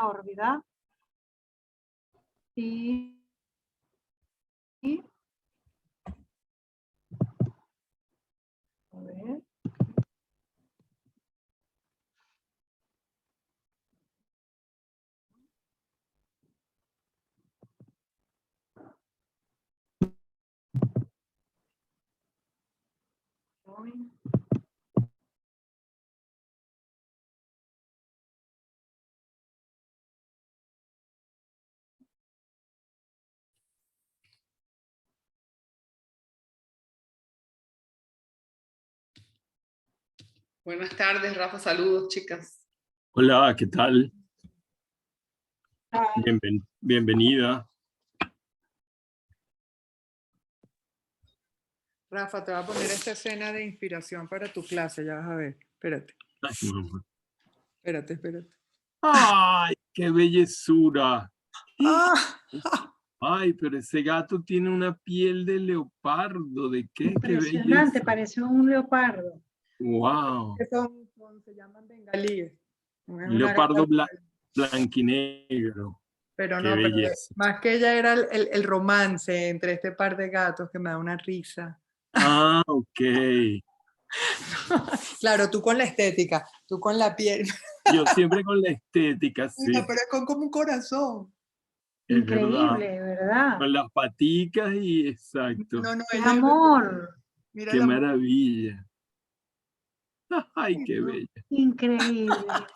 órbita. Y a ver. Buenas tardes, Rafa. Saludos, chicas. Hola, ¿qué tal? Bienvenida. Rafa, te voy a poner esta escena de inspiración para tu clase, ya vas a ver. Espérate. Ay, mamá. Espérate. ¡Ay, qué bellezura! ¡Ah! Ay, pero ese gato tiene una piel de leopardo. ¿De qué? ¡Qué Impresionante, belleza! parece un leopardo. ¡Wow! Se llaman bengalíes. Es una Leopardo gata, blanquinegro. pero ¡Qué no, pero belleza! más que ella era el romance entre este par de gatos que me da una risa. Ah, ok. Claro, tú con la estética, tú con la piel. Yo siempre con la estética, sí. Mira, pero es con como un corazón. Es verdad. Increíble, ¿verdad? Con las paticas y exacto. No, ¡Qué ella es amor! mira ¡Qué la maravilla! ¡Ay, qué no. bella! Increíble.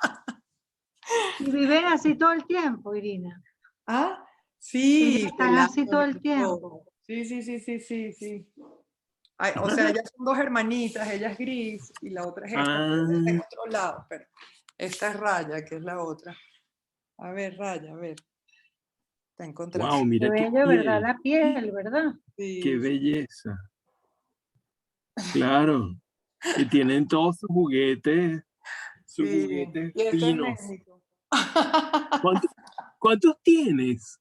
Y viven así todo el tiempo, Irina. Ah, sí, Ellas están así todo el claro. tiempo. Sí. Ay, o sea, ellas son dos hermanitas, ella es gris y la otra es esta, pero esta está en otro lado, pero esta es Raya, que es la otra. A ver, Raya, a ver. Está encontrando. ¡Wow! Qué Mira qué bello, ¿verdad? piel. La piel, ¿verdad? ¡Qué Sí. belleza! Claro. Y tienen todos sus Sí, juguetes y este es finos. México. ¿Cuántos tienes?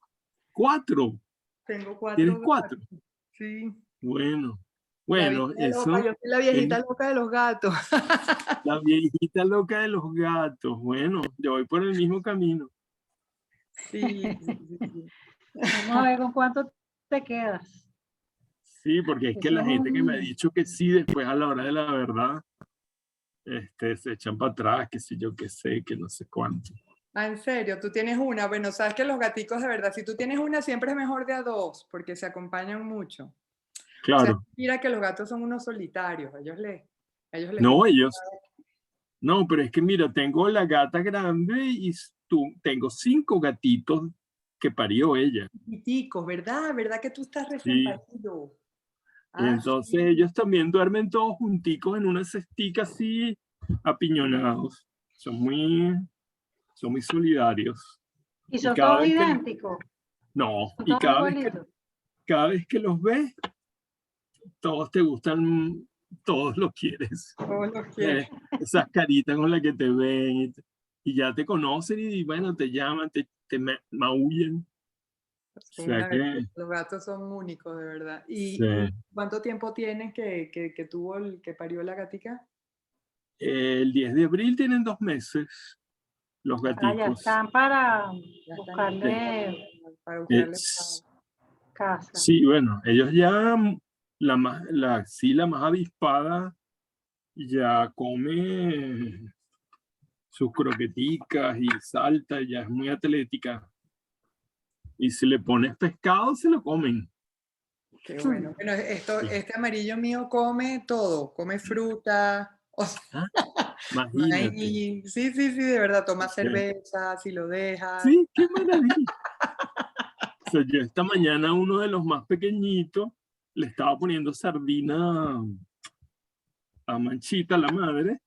4. Tengo 4 ¿Tienes gatos. 4? Sí. Bueno, La bueno, viejita eso loca, yo soy la viejita es loca de los gatos. la viejita loca de los gatos. Bueno, yo voy por el mismo camino. Sí. Vamos a ver con cuánto te quedas. Sí, porque es que Eso la es gente que me ha un- dicho que sí, después a la hora de la verdad, se echan para atrás, que si yo qué sé, que no sé cuánto. Ah, ¿en serio? ¿Tú tienes una? Bueno, sabes que los gaticos de verdad, si tú tienes una siempre es mejor de a 2, porque se acompañan mucho. O sea, Claro, mira que los gatos son unos solitarios, a ellos les no, gusta. no, pero es que mira, tengo la gata grande y tengo 5 gatitos que parió ella. Chiquiticos, ¿verdad? ¿Verdad que tú estás recién Sí. parido? Y Ah, entonces sí. ellos también duermen todos junticos en una cestica así, apiñonados. Son muy solidarios. Y Y son cada todos vez que idénticos, no, son y todos igualitos. cada vez que los ves, todos te gustan, todos los quieres. Todos los quieren. Esas caritas con las que te ven y ya te conocen y bueno, te llaman, te maullan. O sea que Los gatos son únicos, de verdad. sí. ¿Y cuánto tiempo tienes que tuvo que parió la gatica? El 10 de abril tienen 2 meses los Ah, ya gaticos. están para Ya están buscarle para Eh, buscarle. casa. sí, bueno, ellos ya, la axila más avispada ya come sus croqueticas y salta, ya es muy atlética. Y si le pones pescado, se lo comen. Qué bueno. Bueno, este amarillo mío come todo, come fruta, o sea, Ah, imagínate. maíz. Sí, de verdad, toma Sí, cerveza, si lo dejas. sí, qué maravilla. O sea, yo esta mañana uno de los más pequeñitos le estaba poniendo sardina a Manchita, la madre,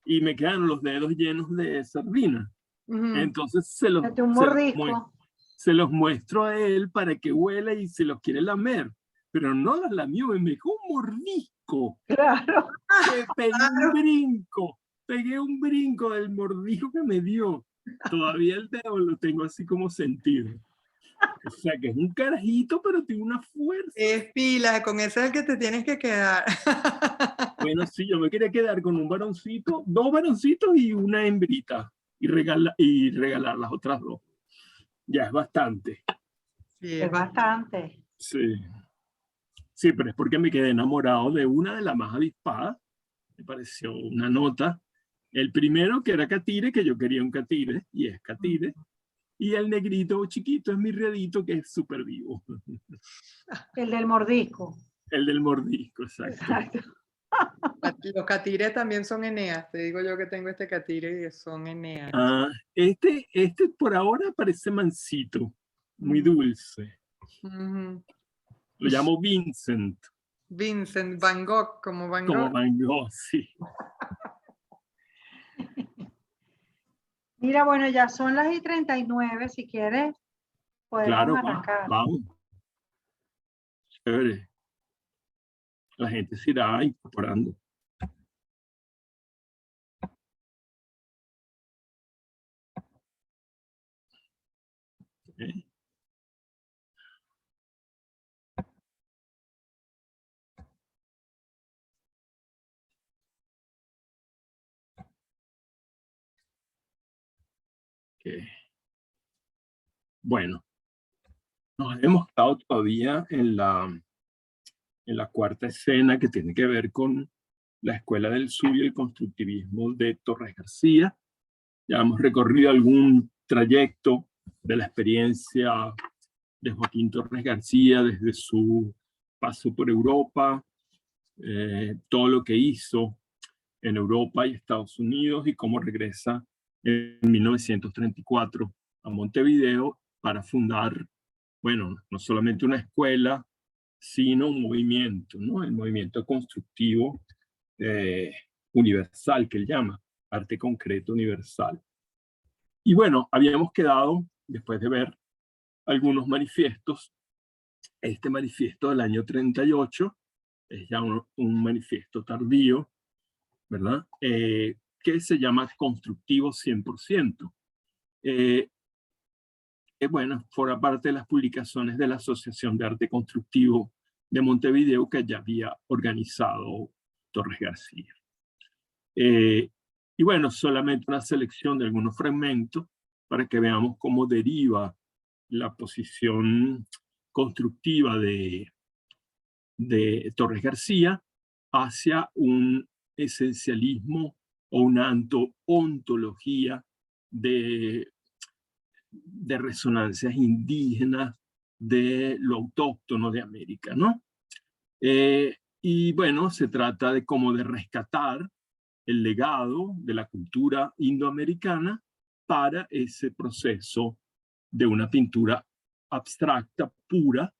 y me quedaron los dedos llenos de sardina. Ujú. Entonces Date un mordisco. se los muestro a él para que huela y se los quiere lamer. Pero no los lamió, me dejó un mordisco. Claro. Pegué un brinco del mordisco que me dio. Todavía el dedo lo tengo así como sentido. O sea que es un carajito, pero tiene una fuerza. Es pila, con ese es el que te tienes que quedar. Bueno, sí, yo me quería quedar con un varoncito, 2 varoncitos y una hembrita. y regalar las otras dos. Ya es bastante. Sí, Es bastante. Sí. Sí, pero es porque me quedé enamorado de una de las más avispadas. Me pareció una nota. El primero, que era catire, que yo quería un catire, y es catire. Y el negrito chiquito es mi riadito, que es súper vivo. El del mordisco. El del mordisco, exacto. Exacto. los catires también son eneas. Te digo yo que tengo este catire y son eneas. Ah, este por ahora parece mansito, muy dulce. Ujú. Lo llamo Vincent, Vincent Van Gogh, como Van como Gogh. Van Gogh, sí. Mira, bueno, ya son las 1:39. Si quieres, podemos Claro, arrancar. vamos. Chévere. La gente se irá incorporando. ¿Eh? Okay. Bueno, nos hemos estado todavía en la cuarta escena, que tiene que ver con la Escuela del Sur y el constructivismo de Torres García. Ya hemos recorrido algún trayecto de la experiencia de Joaquín Torres García desde su paso por Europa, todo lo que hizo en Europa y Estados Unidos, y cómo regresa en 1934 a Montevideo para fundar, bueno, no solamente una escuela, sino un movimiento, ¿no? El movimiento constructivo universal, que él llama, arte concreto universal. Y bueno, habíamos quedado, después de ver algunos manifiestos, este manifiesto del año 38 es ya un manifiesto tardío, ¿verdad? Que se llama Constructivo 100%. Bueno, forma parte de las publicaciones de la Asociación de Arte Constructivo de Montevideo, que ya había organizado Torres García. Y bueno, solamente una selección de algunos fragmentos para que veamos cómo deriva la posición constructiva de Torres García hacia un esencialismo o una ontología de resonancias indígenas, de lo autóctono de América, ¿no? Y bueno, se trata de como de rescatar el legado de la cultura indoamericana para ese proceso de una pintura abstracta, pura,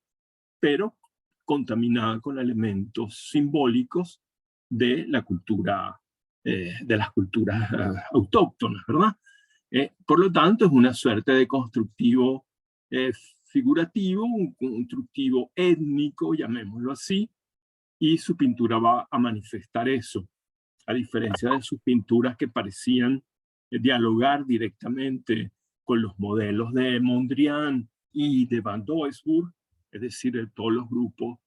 pero contaminada con elementos simbólicos de la cultura, de las culturas autóctonas, ¿verdad? Por lo tanto, es una suerte de constructivo figurativo, un constructivo étnico, llamémoslo así, y su pintura va a manifestar eso, a diferencia de sus pinturas que parecían dialogar directamente con los modelos de Mondrian y de Van Doesburg, es decir, de todos los grupos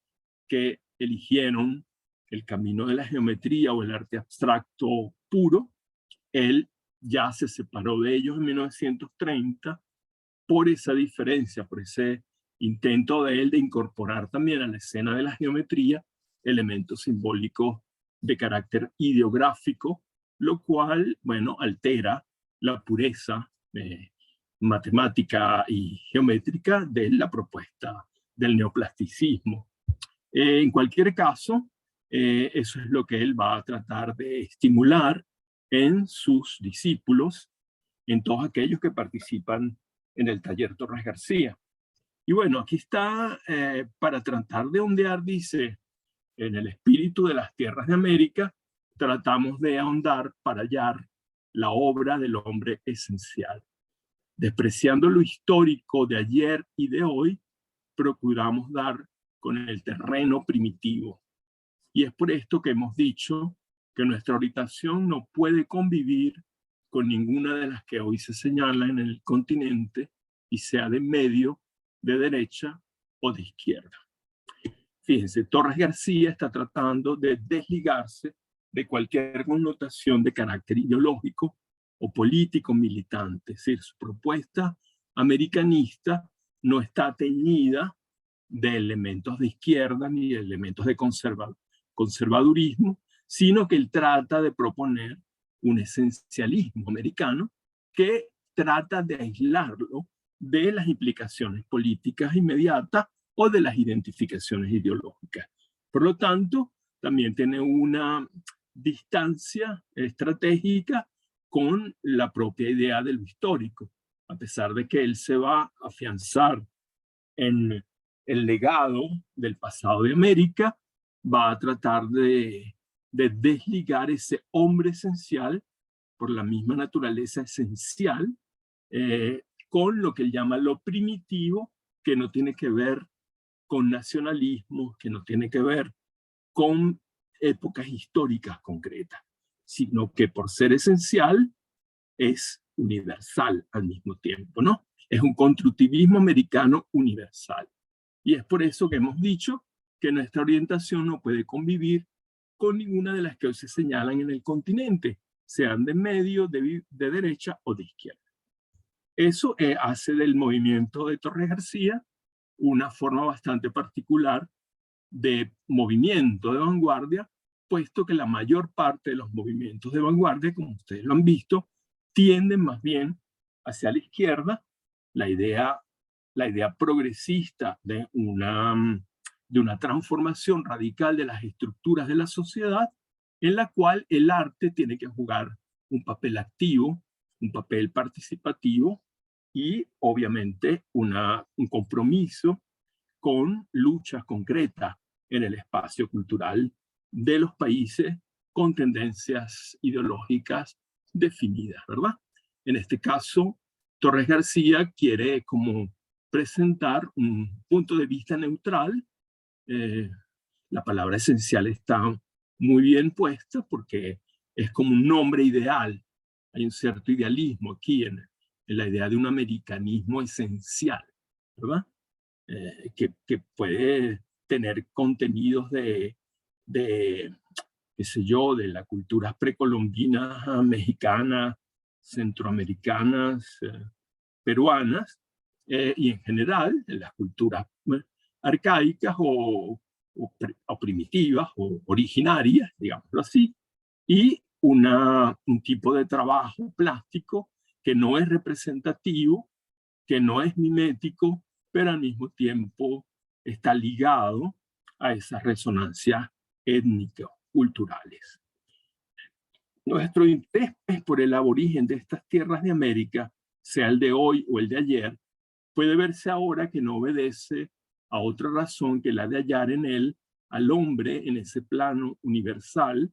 que eligieron el camino de la geometría o el arte abstracto puro. Él ya se separó de ellos en 1930 por esa diferencia, por ese intento de él de incorporar también a la escena de la geometría elementos simbólicos de carácter ideográfico, lo cual, bueno, altera la pureza matemática y geométrica de la propuesta del neoplasticismo. En cualquier caso, eso es lo que él va a tratar de estimular en sus discípulos, en todos aquellos que participan en el taller Torres García. Y bueno, aquí está, para tratar de ondear, dice, en el espíritu de las tierras de América, tratamos de ahondar para hallar la obra del hombre esencial. Despreciando lo histórico de ayer y de hoy, procuramos dar con el terreno primitivo. Y es por esto que hemos dicho que nuestra orientación no puede convivir con ninguna de las que hoy se señalan en el continente, y sea de medio, de derecha o de izquierda. Fíjense, Torres García está tratando de desligarse de cualquier connotación de carácter ideológico o político militante. Es decir, su propuesta americanista no está teñida de elementos de izquierda ni de elementos de conservadurismo, sino que él trata de proponer un esencialismo americano que trata de aislarlo de las implicaciones políticas inmediatas o de las identificaciones ideológicas. Por lo tanto, también tiene una distancia estratégica con la propia idea de lo histórico, a pesar de que él se va a afianzar en el legado del pasado de América, va a tratar de desligar ese hombre esencial por la misma naturaleza esencial con lo que él llama lo primitivo, que no tiene que ver con nacionalismo, que no tiene que ver con épocas históricas concretas, sino que por ser esencial es universal al mismo tiempo, ¿no? Es un constructivismo americano universal. Y es por eso que hemos dicho que nuestra orientación no puede convivir con ninguna de las que hoy se señalan en el continente, sean de medio, de derecha o de izquierda. Eso hace del movimiento de Torres García una forma bastante particular de movimiento de vanguardia, puesto que la mayor parte de los movimientos de vanguardia, como ustedes lo han visto, tienden más bien hacia la izquierda. La idea progresista de una transformación radical de las estructuras de la sociedad, en la cual el arte tiene que jugar un papel activo, un papel participativo y obviamente un compromiso con luchas concretas en el espacio cultural de los países con tendencias ideológicas definidas, ¿verdad? En este caso, Torres García quiere como presentar un punto de vista neutral. La palabra esencial está muy bien puesta porque es como un nombre ideal. Hay un cierto idealismo aquí en la idea de un americanismo esencial, ¿verdad? Que puede tener contenidos de qué sé yo, de las culturas precolombinas, mexicanas, centroamericanas, peruanas, y en general de las culturas arcaicas o primitivas o originarias, digámoslo así, y un tipo de trabajo plástico que no es representativo, que no es mimético, pero al mismo tiempo está ligado a esas resonancias étnicas, culturales. Nuestro interés por el aborigen de estas tierras de América, sea el de hoy o el de ayer, puede verse ahora que no obedece a otra razón que la de hallar en él al hombre en ese plano universal,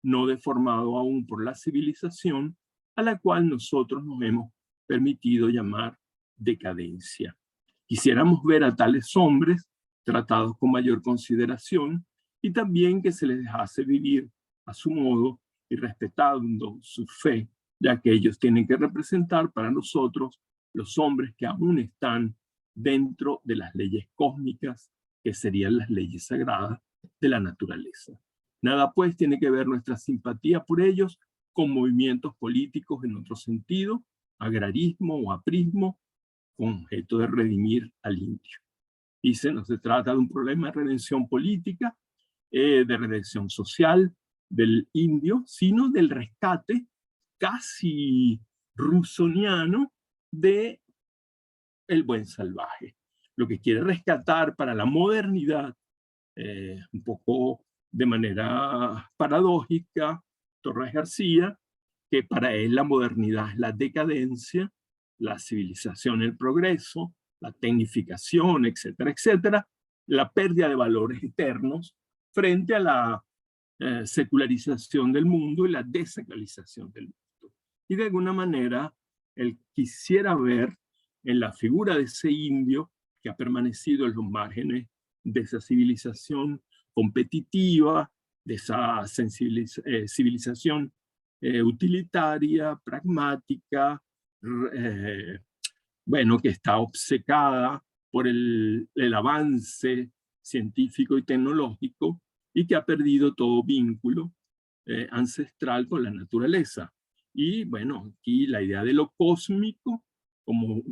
no deformado aún por la civilización, a la cual nosotros nos hemos permitido llamar decadencia. Quisiéramos ver a tales hombres tratados con mayor consideración y también que se les dejase vivir a su modo y respetando su fe, ya que ellos tienen que representar para nosotros los hombres que aún están dentro de las leyes cósmicas, que serían las leyes sagradas de la naturaleza. Nada pues tiene que ver nuestra simpatía por ellos con movimientos políticos en otro sentido, agrarismo o aprismo, con objeto de redimir al indio. Dice, no se trata de un problema de redención política, de redención social del indio, sino del rescate casi rusoniano de el buen salvaje. Lo que quiere rescatar para la modernidad, un poco de manera paradójica, Torres García, que para él la modernidad es la decadencia, la civilización, el progreso, la tecnificación, etcétera, etcétera, la pérdida de valores eternos frente a la secularización del mundo y la desacralización del mundo. Y de alguna manera, él quisiera ver en la figura de ese indio que ha permanecido en los márgenes de esa civilización competitiva, de esa civilización utilitaria, pragmática, bueno, que está obcecada por el avance científico y tecnológico y que ha perdido todo vínculo ancestral con la naturaleza. Y bueno, aquí la idea de lo cósmico como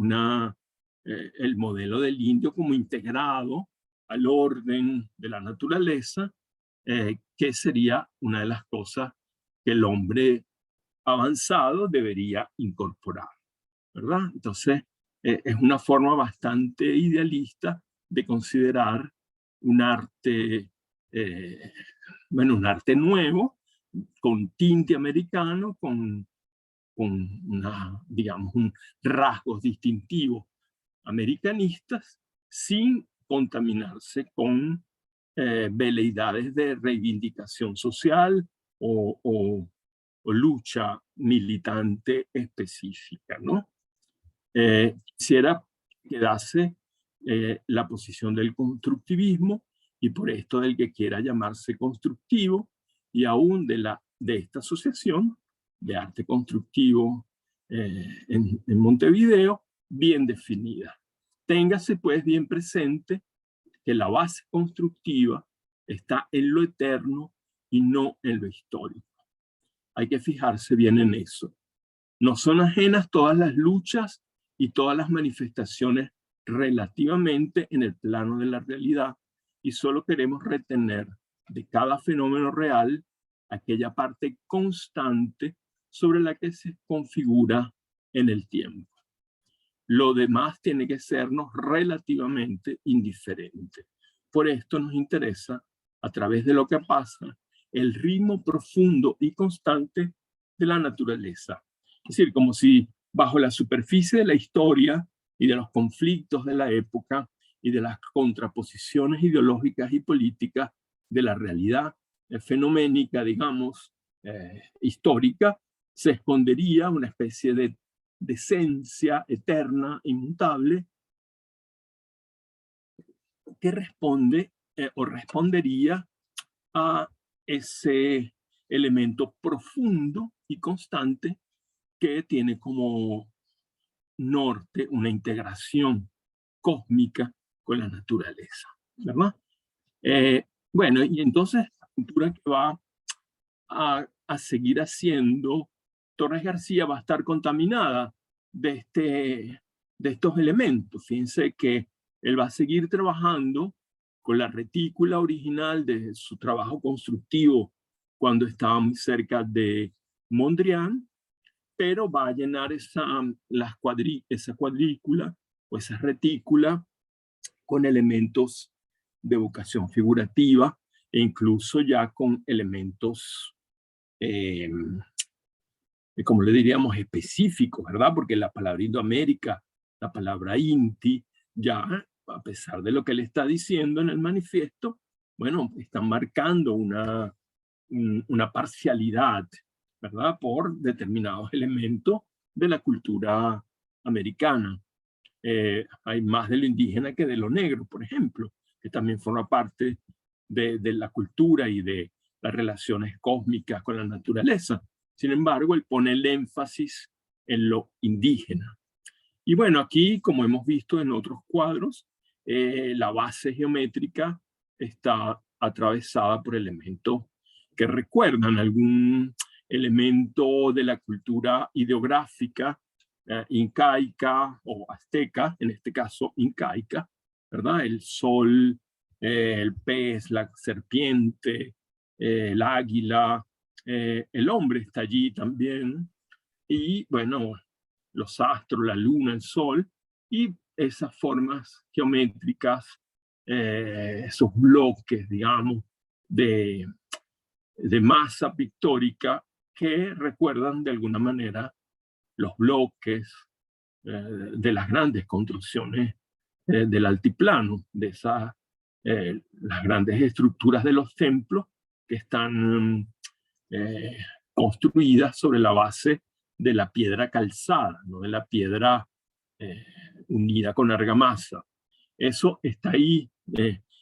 el modelo del indio como integrado al orden de la naturaleza, que sería una de las cosas que el hombre avanzado debería incorporar, ¿verdad? Entonces, es una forma bastante idealista de considerar un arte, bueno, un arte nuevo, con tinte americano, con digamos, rasgos distintivos americanistas, sin contaminarse con veleidades de reivindicación social o lucha militante específica, ¿no? Quisiera quedarse la posición del constructivismo, y por esto del que quiera llamarse constructivo, y aún de esta asociación de arte constructivo en Montevideo, bien definida. Téngase pues bien presente que la base constructiva está en lo eterno y no en lo histórico. Hay que fijarse bien en eso. No son ajenas todas las luchas y todas las manifestaciones relativamente en el plano de la realidad, y solo queremos retener de cada fenómeno real aquella parte constante sobre la que se configura en el tiempo. Lo demás tiene que sernos relativamente indiferente. Por esto nos interesa, a través de lo que pasa, el ritmo profundo y constante de la naturaleza. Es decir, como si bajo la superficie de la historia y de los conflictos de la época y de las contraposiciones ideológicas y políticas de la realidad fenoménica, digamos, histórica, se escondería una especie de esencia eterna, inmutable, que responde o respondería a ese elemento profundo y constante que tiene como norte una integración cósmica con la naturaleza, ¿verdad? Bueno, y entonces la cultura que va a seguir haciendo Torres García va a estar contaminada de estos elementos. Fíjense que él va a seguir trabajando con la retícula original de su trabajo constructivo cuando estaba muy cerca de Mondrian, pero va a llenar esa cuadrícula o esa retícula con elementos de vocación figurativa e incluso ya con elementos, como le diríamos, específicos, ¿verdad? Porque la palabra Indoamérica, la palabra Inti, ya a pesar de lo que él está diciendo en el manifiesto, bueno, están marcando una parcialidad, ¿verdad? Por determinados elementos de la cultura americana. Hay más de lo indígena que de lo negro, por ejemplo, que también forma parte de la cultura y de las relaciones cósmicas con la naturaleza. Sin embargo, él pone el énfasis en lo indígena. Y bueno, aquí, como hemos visto en otros cuadros, la base geométrica está atravesada por elementos que recuerdan algún elemento de la cultura ideográfica incaica o azteca, en este caso incaica, ¿verdad? El sol, el pez, la serpiente, el águila, el hombre está allí también, y bueno, los astros, la luna, el sol, y esas formas geométricas, esos bloques, digamos, de masa pictórica que recuerdan de alguna manera los bloques de las grandes construcciones del altiplano, de las grandes estructuras de los templos que están construidas sobre la base de la piedra calzada, no de la piedra unida con argamasa. Eso está ahí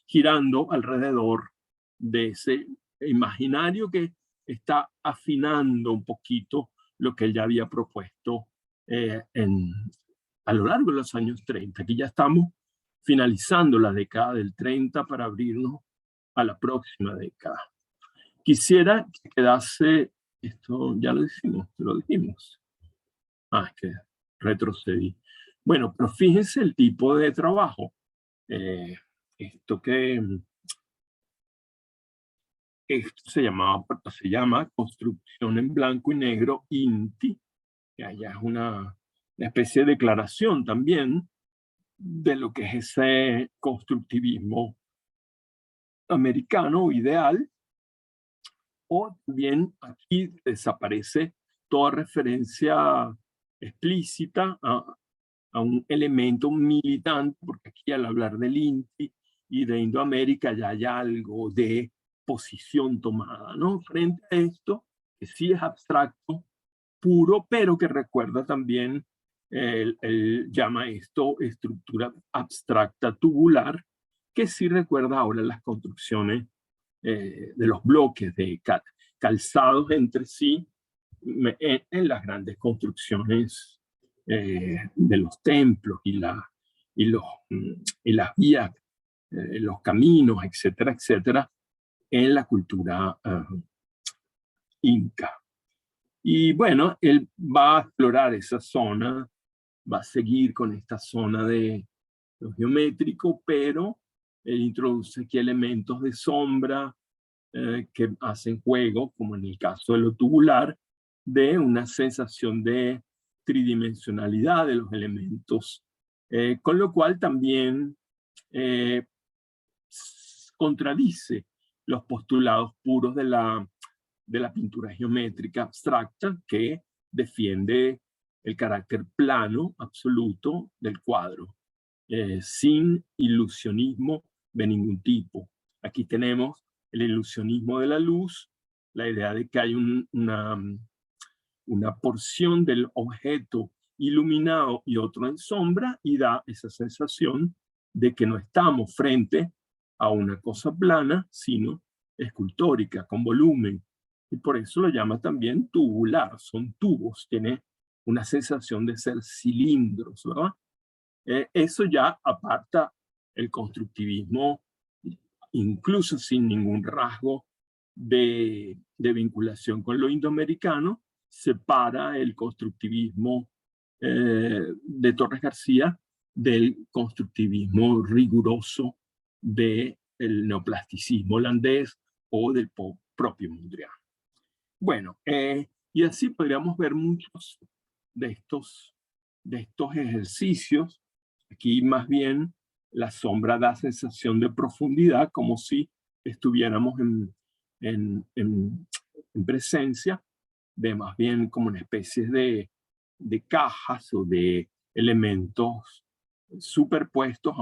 girando alrededor de ese imaginario que está afinando un poquito lo que él ya había propuesto a lo largo de los años 30. Aquí ya estamos finalizando la década del 30 para abrirnos a la próxima década. Quisiera que quedase Esto ya lo dijimos. Ah, es que retrocedí. Bueno, pero fíjense el tipo de trabajo. Esto se llama construcción en blanco y negro, INTI, que allá es una especie de declaración también de lo que es ese constructivismo americano ideal, o también aquí desaparece toda referencia explícita a un elemento militante, porque aquí al hablar del INTI y de Indoamérica ya hay algo de posición tomada, ¿no? Frente a esto, que sí es abstracto, puro, pero que recuerda también, él llama esto estructura abstracta tubular, que sí recuerda ahora las construcciones de los bloques de calzados entre sí en las grandes construcciones de los templos y las vías, los caminos, etcétera, etcétera, en la cultura inca. Y bueno, él va a explorar esa zona, va a seguir con esta zona de lo geométrico, pero él introduce aquí elementos de sombra que hacen juego, como en el caso de lo tubular, de una sensación de tridimensionalidad de los elementos, con lo cual también contradice los postulados puros de la pintura geométrica abstracta, que defiende el carácter plano absoluto del cuadro, sin ilusionismo de ningún tipo. Aquí tenemos el ilusionismo de la luz, la idea de que hay una porción del objeto iluminado y otro en sombra, y da esa sensación de que no estamos frente a una cosa plana, sino escultórica, con volumen. Y por eso lo llama también tubular, son tubos, tiene una sensación de ser cilindros, ¿verdad? Eso ya aparta el constructivismo, incluso sin ningún rasgo de vinculación con lo indoamericano, separa el constructivismo de Torres García del constructivismo riguroso del neoplasticismo holandés o del propio Mondrian. Bueno, y así podríamos ver muchos de estos ejercicios. Aquí más bien la sombra da sensación de profundidad, como si estuviéramos en presencia de más bien como una especie de cajas o de elementos superpuestos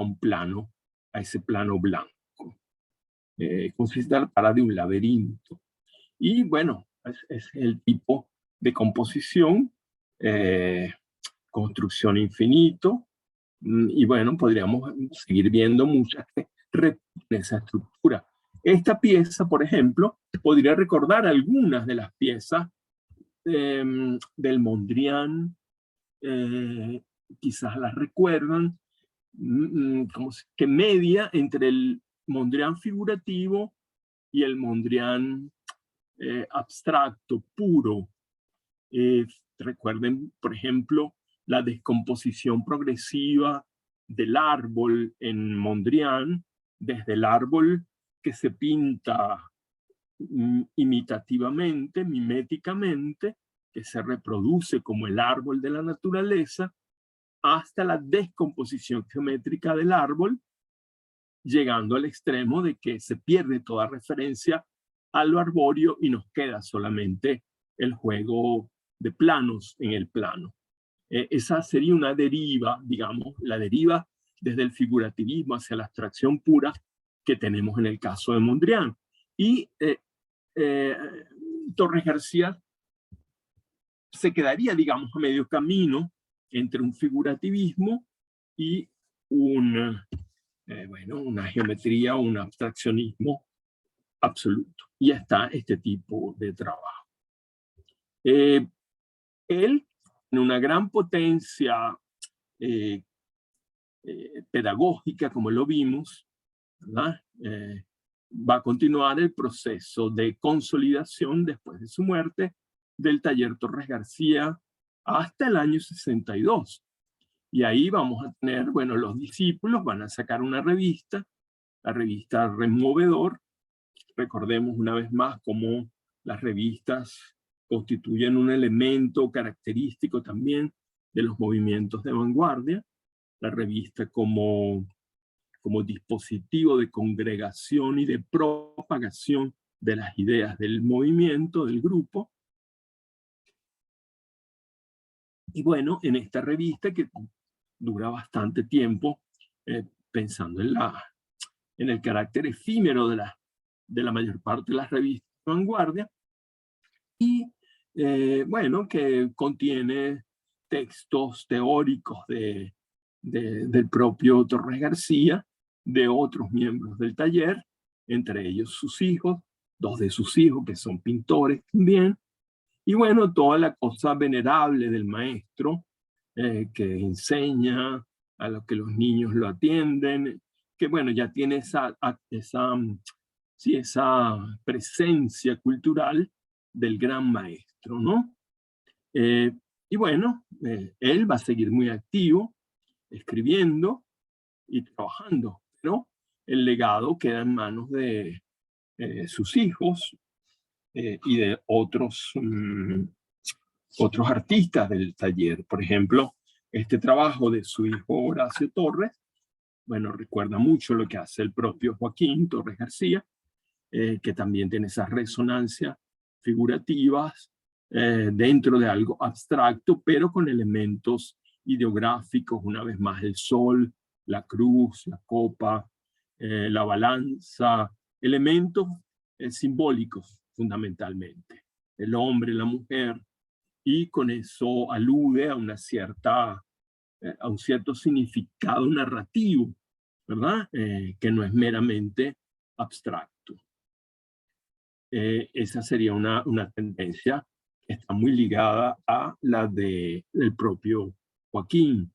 a ese plano blanco. Como si se tratara de un laberinto. Y bueno, es el tipo de composición, construcción infinito, y bueno, podríamos seguir viendo muchas que repiten esa estructura. Esta pieza, por ejemplo, podría recordar algunas de las piezas del Mondrian, quizás las recuerdan, como que media entre el Mondrian figurativo y el Mondrian abstracto, puro. Recuerden, por ejemplo, la descomposición progresiva del árbol en Mondrian, desde el árbol que se pinta imitativamente, miméticamente, que se reproduce como el árbol de la naturaleza, hasta la descomposición geométrica del árbol, llegando al extremo de que se pierde toda referencia a lo arbóreo y nos queda solamente el juego de planos en el plano. Esa sería una deriva, digamos, la deriva desde el figurativismo hacia la abstracción pura que tenemos en el caso de Mondrian. Y Torres García se quedaría, digamos, a medio camino entre un figurativismo y una geometría o un abstraccionismo absoluto. Y está este tipo de trabajo. Él, en una gran potencia pedagógica, como lo vimos, ¿verdad? Va a continuar el proceso de consolidación después de su muerte del taller Torres García hasta el año 62. Y ahí vamos a tener, bueno, los discípulos van a sacar una revista, la revista Removedor. Recordemos una vez más cómo las revistas constituyen un elemento característico también de los movimientos de vanguardia. La revista como dispositivo de congregación y de propagación de las ideas del movimiento, del grupo. Y bueno, en esta revista que dura bastante tiempo, pensando en el carácter efímero de la mayor parte de las revistas de vanguardia, y bueno, que contiene textos teóricos del propio Torres García, de otros miembros del taller, entre ellos sus hijos, dos de sus hijos que son pintores también, y bueno, toda la cosa venerable del maestro, que enseña, a lo que los niños lo atienden, que bueno, ya tiene esa presencia cultural del gran maestro, ¿no? Y bueno, él va a seguir muy activo, escribiendo y trabajando, ¿no? El legado queda en manos de sus hijos y de otros artistas del taller. Por ejemplo, este trabajo de su hijo Horacio Torres, bueno, recuerda mucho lo que hace el propio Joaquín Torres García, que también tiene esas resonancias figurativas dentro de algo abstracto, pero con elementos ideográficos, una vez más el sol, la cruz, la copa, la balanza, elementos simbólicos fundamentalmente. El hombre, la mujer, y con eso alude a un cierto significado narrativo, ¿verdad? Que no es meramente abstracto. Esa sería una tendencia que está muy ligada a la del propio Joaquín.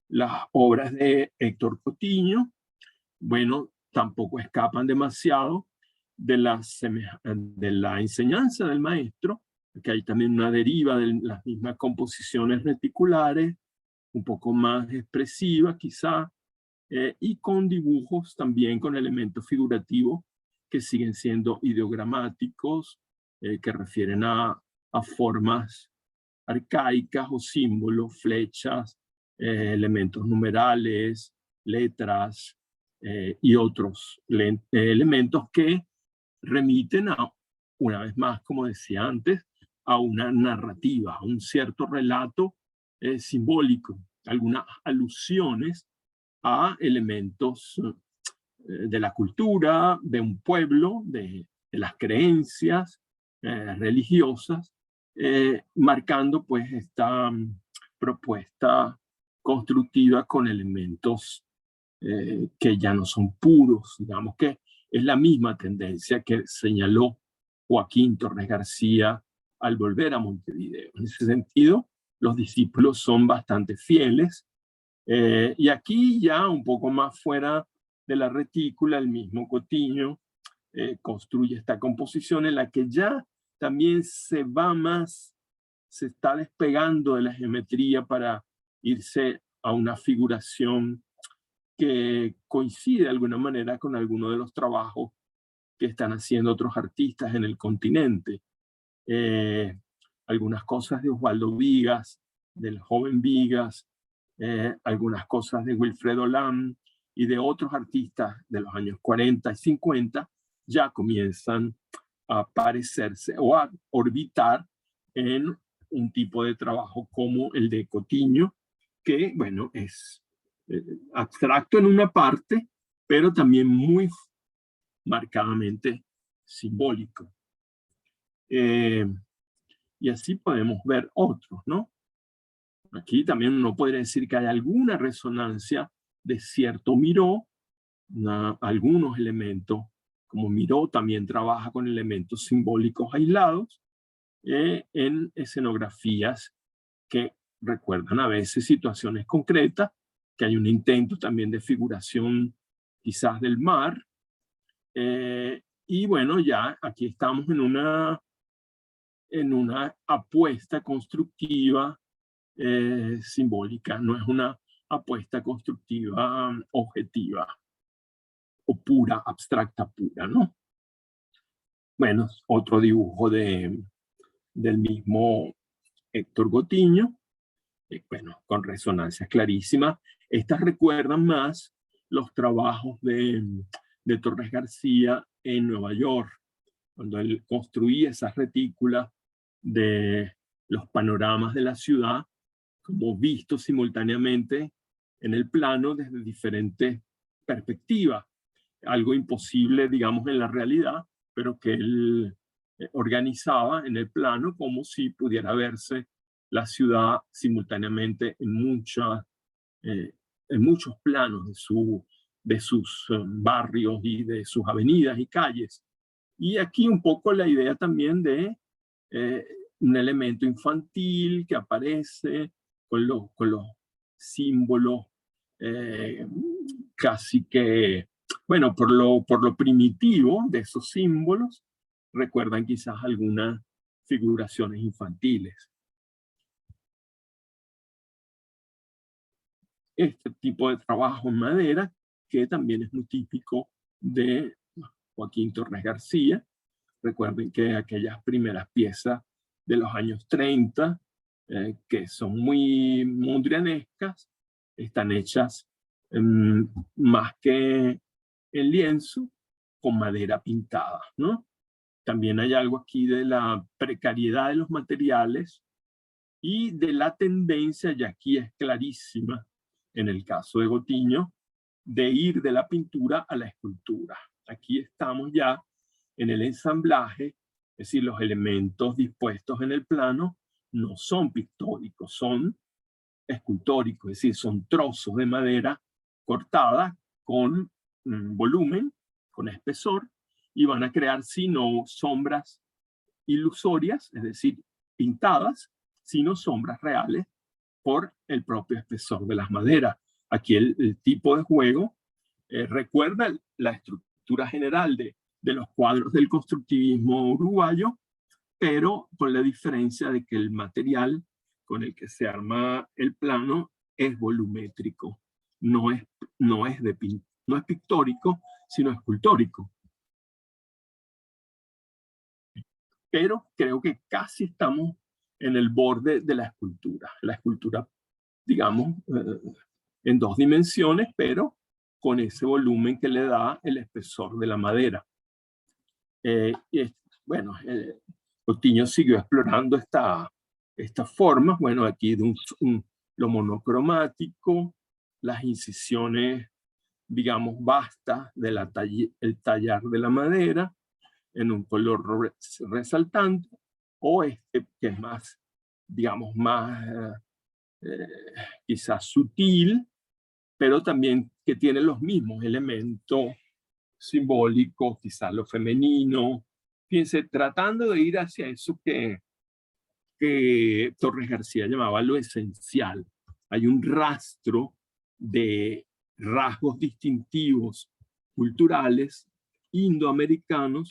Las obras de Héctor Cotiño, bueno, tampoco escapan demasiado de la enseñanza del maestro, porque hay también una deriva de las mismas composiciones reticulares, un poco más expresivas quizá, y con dibujos también con elementos figurativos que siguen siendo ideogramáticos, que refieren a formas arcaicas o símbolos, flechas, elementos numerales, letras y otros elementos que remiten una vez más, como decía antes, a una narrativa, a un cierto relato simbólico, algunas alusiones a elementos de la cultura, de un pueblo, de las creencias religiosas, marcando pues esta propuesta constructiva con elementos que ya no son puros, digamos que es la misma tendencia que señaló Joaquín Torres García al volver a Montevideo. En ese sentido, los discípulos son bastante fieles, y aquí ya un poco más fuera de la retícula, el mismo Cotiño construye esta composición en la que ya también se está despegando de la geometría para irse a una figuración que coincide de alguna manera con algunos de los trabajos que están haciendo otros artistas en el continente. Algunas cosas de Osvaldo Vigas, del joven Vigas, algunas cosas de Wilfredo Lam y de otros artistas de los años 40 y 50 ya comienzan a parecerse o a orbitar en un tipo de trabajo como el de Cotiño, que, bueno, es abstracto en una parte, pero también muy marcadamente simbólico. Y así podemos ver otros, ¿no? Aquí también uno podría decir que hay alguna resonancia de cierto Miró, algunos elementos, como Miró también trabaja con elementos simbólicos aislados, en escenografías que recuerdan a veces situaciones concretas, que hay un intento también de figuración quizás del mar, y bueno, ya aquí estamos en en una apuesta constructiva simbólica, no es una apuesta constructiva objetiva o pura, abstracta pura, ¿no? Bueno, otro dibujo del mismo Héctor Gotiño, bueno, con resonancias clarísimas. Estas recuerdan más los trabajos de Torres García en Nueva York, cuando él construía esas retículas de los panoramas de la ciudad, como vistos simultáneamente en el plano desde diferentes perspectivas. Algo imposible, digamos, en la realidad, pero que él organizaba en el plano como si pudiera verse la ciudad simultáneamente en muchos planos de sus barrios y de sus avenidas y calles. Y aquí un poco la idea también de un elemento infantil que aparece con los símbolos casi que, bueno, por lo primitivo de esos símbolos, recuerdan quizás algunas figuraciones infantiles. Este tipo de trabajo en madera, que también es muy típico de Joaquín Torres García. Recuerden que aquellas primeras piezas de los años 30, que son muy mondrianescas, están hechas más que en lienzo, con madera pintada, ¿no? También hay algo aquí de la precariedad de los materiales y de la tendencia, y aquí es clarísima en el caso de Gotiño, de ir de la pintura a la escultura. Aquí estamos ya en el ensamblaje, es decir, los elementos dispuestos en el plano no son pictóricos, son escultóricos, es decir, son trozos de madera cortada con volumen, con espesor, y van a crear sino sombras ilusorias, es decir, pintadas, sino sombras reales por el propio espesor de las maderas. Aquí el tipo de juego recuerda la estructura general de los cuadros del constructivismo uruguayo, pero con la diferencia de que el material con el que se arma el plano es volumétrico, no es pictórico, sino escultórico. Pero creo que casi estamos en el borde de la escultura, digamos, en 2 dimensiones, pero con ese volumen que le da el espesor de la madera. Bueno, Gotiño siguió explorando estas formas, bueno, aquí de lo monocromático, las incisiones, digamos, vastas el tallar de la madera en un color resaltante, o que es más, digamos, más quizás sutil, pero también que tiene los mismos elementos simbólicos, quizás lo femenino. Fíjense, tratando de ir hacia eso que Torres García llamaba lo esencial. Hay un rastro de rasgos distintivos culturales indoamericanos,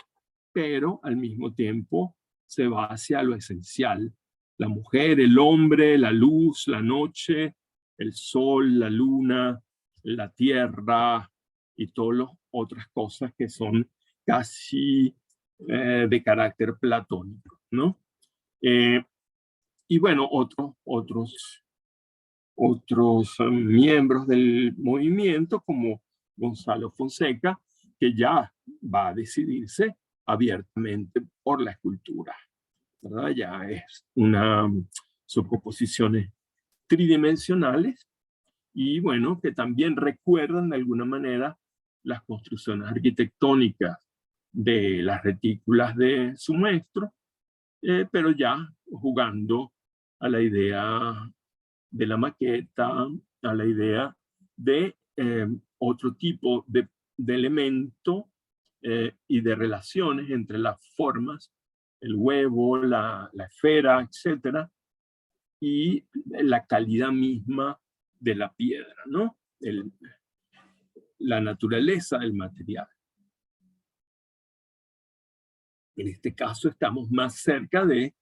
pero al mismo tiempo se va hacia lo esencial. La mujer, el hombre, la luz, la noche, el sol, la luna, la tierra y todas las otras cosas que son casi de carácter platónico, ¿no? Y bueno, otros miembros del movimiento, como Gonzalo Fonseca, que ya va a decidirse abiertamente por la escultura, ¿verdad? Ya son composiciones tridimensionales y bueno, que también recuerdan de alguna manera las construcciones arquitectónicas de las retículas de su maestro, pero ya jugando a la idea de la maqueta, a la idea de otro tipo de elemento y de relaciones entre las formas, el huevo, la esfera, etcétera, y la calidad misma de la piedra, ¿no? La naturaleza del material. En este caso estamos más cerca de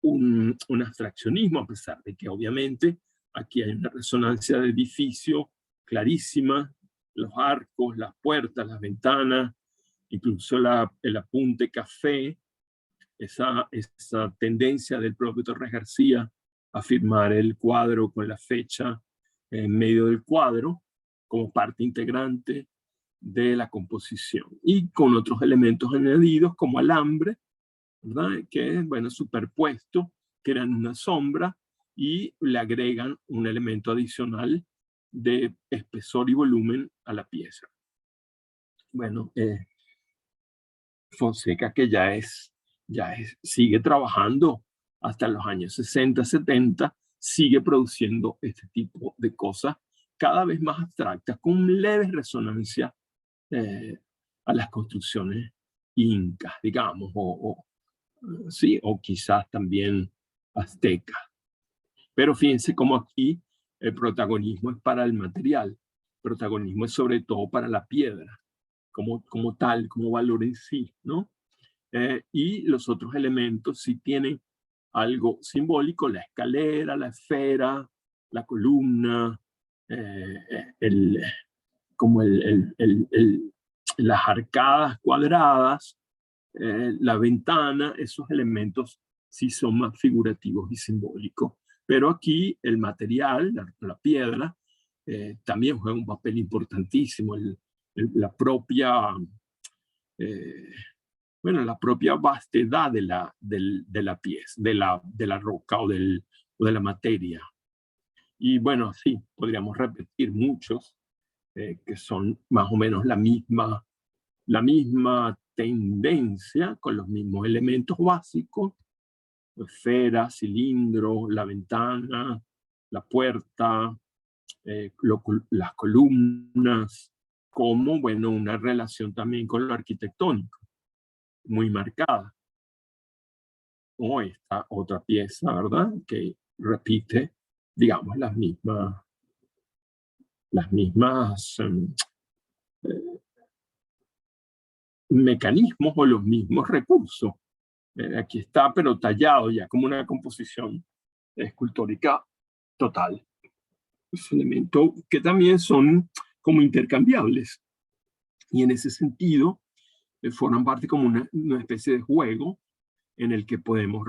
un abstraccionismo, a pesar de que obviamente aquí hay una resonancia de edificio clarísima, los arcos, las puertas, las ventanas, incluso el apunte café, esa tendencia del propio Torres García a firmar el cuadro con la fecha en medio del cuadro como parte integrante de la composición, y con otros elementos añadidos como alambre, ¿verdad? Que, bueno, superpuesto, crean una sombra y le agregan un elemento adicional de espesor y volumen a la pieza. Bueno, Fonseca, que sigue trabajando hasta los años 60, 70, sigue produciendo este tipo de cosas cada vez más abstractas, con leves resonancias a las construcciones incas, digamos, sí, o quizás también aztecas. Pero fíjense cómo aquí el protagonismo es para el material, el protagonismo es sobre todo para la piedra, como tal, como valor en sí, ¿no? Y los otros elementos sí tienen algo simbólico: la escalera, la esfera, la columna, como las arcadas cuadradas, la ventana. Esos elementos sí son más figurativos y simbólicos. Pero aquí el material, la piedra, también juega un papel importantísimo. La propia, la propia vastedad de la pieza, de la roca o de la materia. Y bueno, sí, podríamos repetir muchos que son más o menos la misma tendencia, con los mismos elementos básicos: esfera, cilindro, la ventana, la puerta, las columnas, como, bueno, una relación también con lo arquitectónico muy marcada. O esta otra pieza, ¿verdad?, que repite, digamos, las mismas mecanismos o los mismos recursos. Aquí está, pero tallado ya como una composición escultórica total. Es un elemento que también son como intercambiables, y en ese sentido forman parte como una especie de juego en el que podemos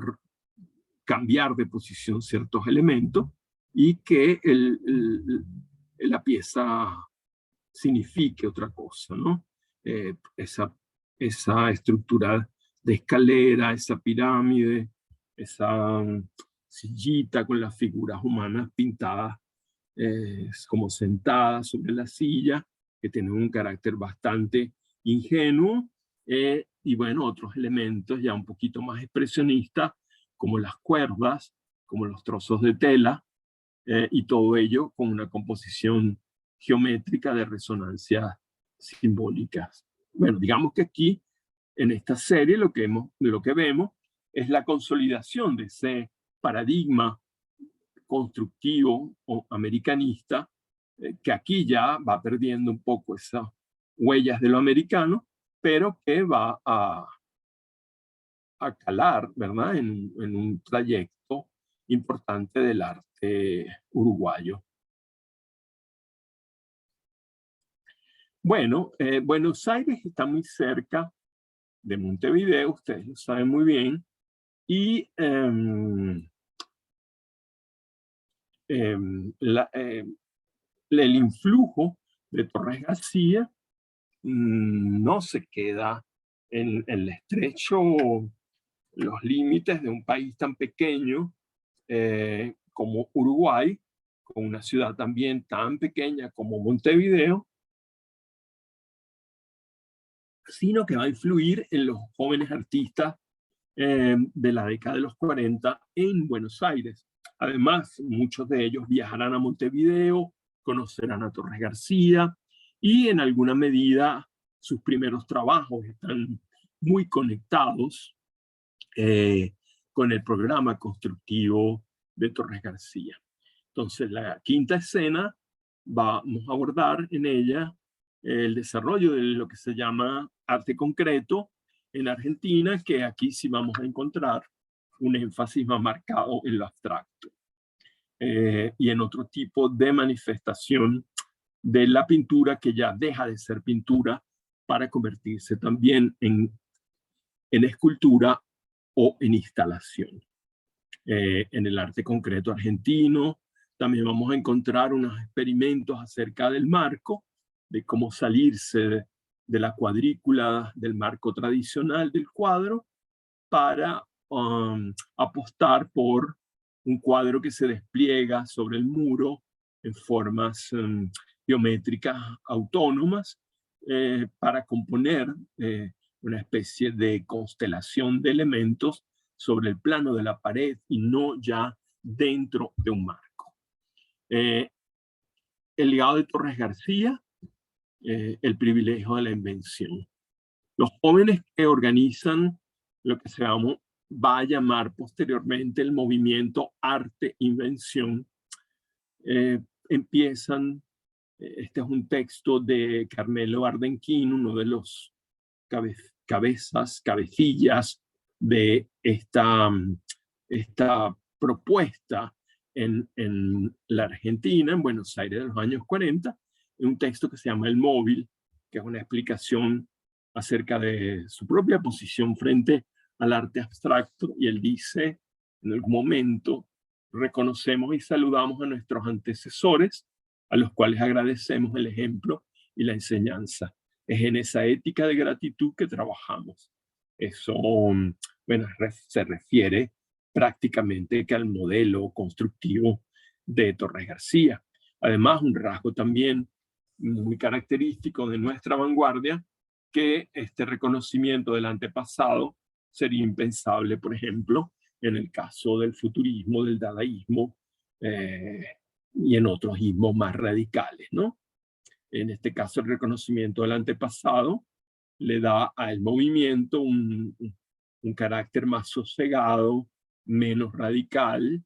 cambiar de posición ciertos elementos y que la pieza signifique otra cosa, ¿no? Esa estructura de escalera, esa pirámide, esa sillita con las figuras humanas pintadas como sentadas sobre la silla, que tienen un carácter bastante ingenuo, y bueno, otros elementos ya un poquito más expresionistas, como las cuerdas, como los trozos de tela, y todo ello con una composición geométrica de resonancias simbólicas. Bueno, digamos que aquí, en esta serie, lo que vemos es la consolidación de ese paradigma constructivo o americanista, que aquí ya va perdiendo un poco esas huellas de lo americano, pero que va a calar, ¿verdad?, en un trayecto importante del arte uruguayo. Bueno, Buenos Aires está muy cerca de Montevideo, ustedes lo saben muy bien, y el influjo de Torres García no se queda en el estrecho, los límites de un país tan pequeño como Uruguay, con una ciudad también tan pequeña como Montevideo, sino que va a influir en los jóvenes artistas de la década de los 40 en Buenos Aires. Además, muchos de ellos viajarán a Montevideo, conocerán a Torres García, y en alguna medida sus primeros trabajos están muy conectados con el programa constructivo de Torres García. Entonces, la quinta escena, vamos a abordar en ella el desarrollo de lo que se llama arte concreto en Argentina, que aquí sí vamos a encontrar un énfasis más marcado en lo abstracto. Y en otro tipo de manifestación de la pintura que ya deja de ser pintura para convertirse también en escultura o en instalación. En el arte concreto argentino también vamos a encontrar unos experimentos acerca del marco, de cómo salirse de la cuadrícula del marco tradicional del cuadro para apostar por un cuadro que se despliega sobre el muro en formas geométricas autónomas para componer una especie de constelación de elementos sobre el plano de la pared y no ya dentro de un marco. El legado de Torres García, el privilegio de la invención. Los jóvenes que organizan lo que se va a llamar posteriormente el movimiento arte-invención, empiezan, este es un texto de Carmelo Ardenquín, uno de los cabecillas de esta propuesta en la Argentina, en Buenos Aires de los años 40, un texto que se llama El Móvil, que es una explicación acerca de su propia posición frente al arte abstracto, y él dice, en algún momento, reconocemos y saludamos a nuestros antecesores, a los cuales agradecemos el ejemplo y la enseñanza. Es en esa ética de gratitud que trabajamos. Eso, bueno, se refiere prácticamente que al modelo constructivo de Torres García. Además, un rasgo también muy característico de nuestra vanguardia, que este reconocimiento del antepasado sería impensable, por ejemplo, en el caso del futurismo, del dadaísmo y en otros ismos más radicales, ¿no? En este caso, el reconocimiento del antepasado le da al movimiento un carácter más sosegado, menos radical,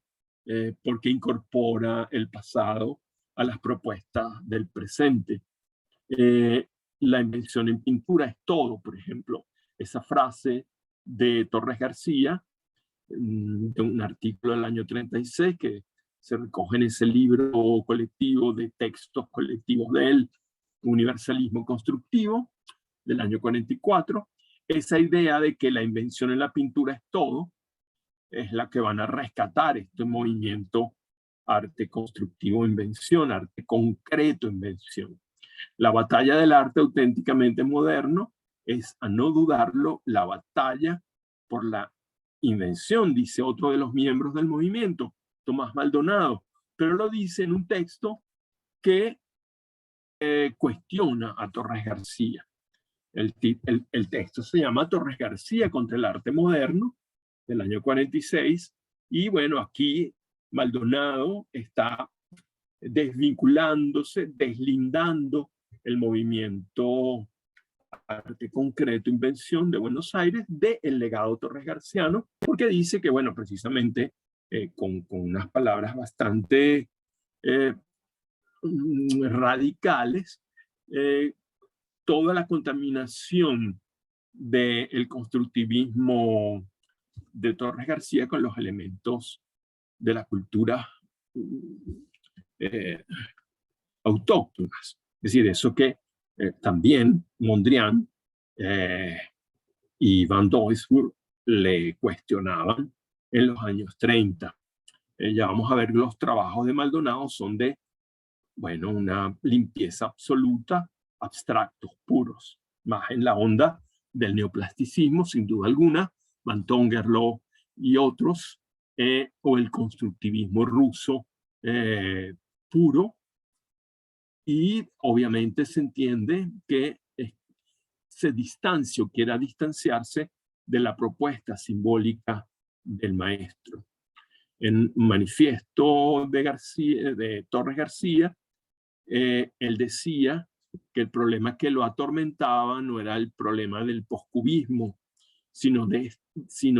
porque incorpora el pasado a las propuestas del presente. La invención en pintura es todo, por ejemplo. Esa frase de Torres García, de un artículo del año 36, que se recoge en ese libro colectivo de textos colectivos de él, Universalismo Constructivo, del año 44, esa idea de que la invención en la pintura es todo, es la que van a rescatar este movimiento arte constructivo invención, arte concreto invención. La batalla del arte auténticamente moderno es, a no dudarlo, la batalla por la invención, dice otro de los miembros del movimiento, Tomás Maldonado, pero lo dice en un texto que cuestiona a Torres García. El texto se llama Torres García contra el arte moderno, del año 46, y bueno, aquí Maldonado está desvinculándose, deslindando el movimiento arte concreto, invención de Buenos Aires del legado Torres Garciano, porque dice que, bueno, precisamente con unas palabras bastante radicales, toda la contaminación del constructivismo de Torres García con los elementos de la cultura autóctonas. Es decir, eso que también Mondrian y Van Doesburg le cuestionaban en los años 30. Ya vamos a ver, los trabajos de Maldonado son de, bueno, una limpieza absoluta, abstractos, puros, más en la onda del neoplasticismo, sin duda alguna, Manton, Gerlot y otros, o el constructivismo ruso puro, y obviamente se entiende que se distancia o quiera distanciarse de la propuesta simbólica del maestro. En un manifiesto de Torres García, él decía que el problema que lo atormentaba no era el problema del poscubismo, sino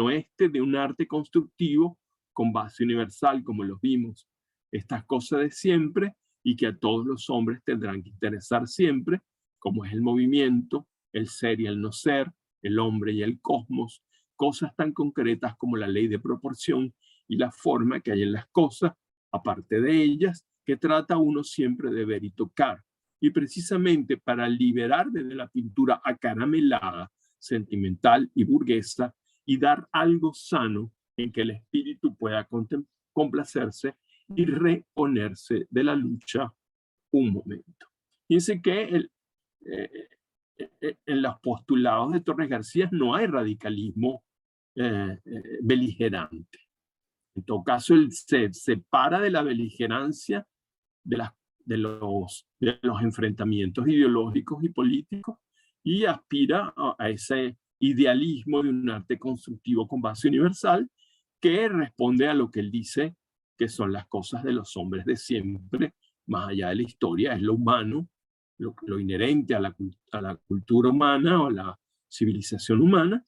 este de un arte constructivo con base universal, como los vimos. Estas cosas de siempre y que a todos los hombres tendrán que interesar siempre, como es el movimiento, el ser y el no ser, el hombre y el cosmos, cosas tan concretas como la ley de proporción y la forma que hay en las cosas, aparte de ellas, que trata uno siempre de ver y tocar. Y precisamente para liberar desde la pintura acaramelada, sentimental y burguesa, y dar algo sano en que el espíritu pueda complacerse y reponerse de la lucha un momento. Fíjense que en los postulados de Torres García no hay radicalismo beligerante. En todo caso, él se separa de la beligerancia de los enfrentamientos ideológicos y políticos y aspira a ese idealismo de un arte constructivo con base universal que responde a lo que él dice que son las cosas de los hombres de siempre, más allá de la historia, es lo humano, lo inherente a la cultura humana o a la civilización humana,